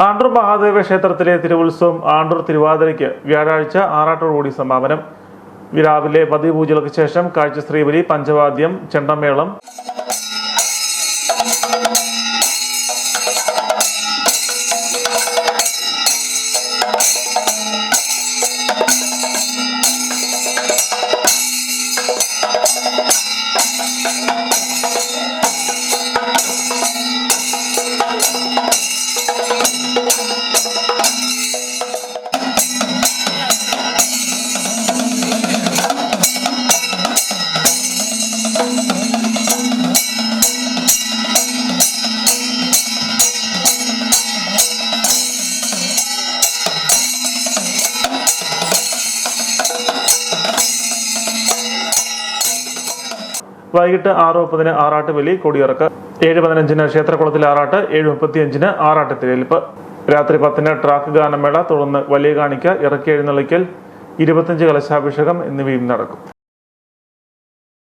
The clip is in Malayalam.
ആണ്ടൂർ മഹാദേവ ക്ഷേത്രത്തിലെ തിരുവുത്സവം ആണ്ടൂർ തിരുവാതിരയ്ക്ക് വ്യാഴാഴ്ച ആറാട്ടോടുകൂടി സമാപനം. രാവിലെ പതിവ് പൂജകൾക്ക് ശേഷം കാഴ്ച ശ്രീബലി, പഞ്ചവാദ്യം, ചെണ്ടമേളം, വൈകിട്ട് 6:30 ആറാട്ട് ബലി, കൊടിയിറക്ക്. 7:15 ക്ഷേത്രകുളത്തിൽ ആറാട്ട്, 7:35 ആറാട്ട് തിരയിൽപ്പ്. രാത്രി 10 ട്രാക്ക് ഗാനമേള, തുടർന്ന് വലിയ കാണിക്ക, ഇറക്കി എഴുന്നള്ളിക്കൽ, 25 കലശാഭിഷേകം എന്നിവയും നടക്കും.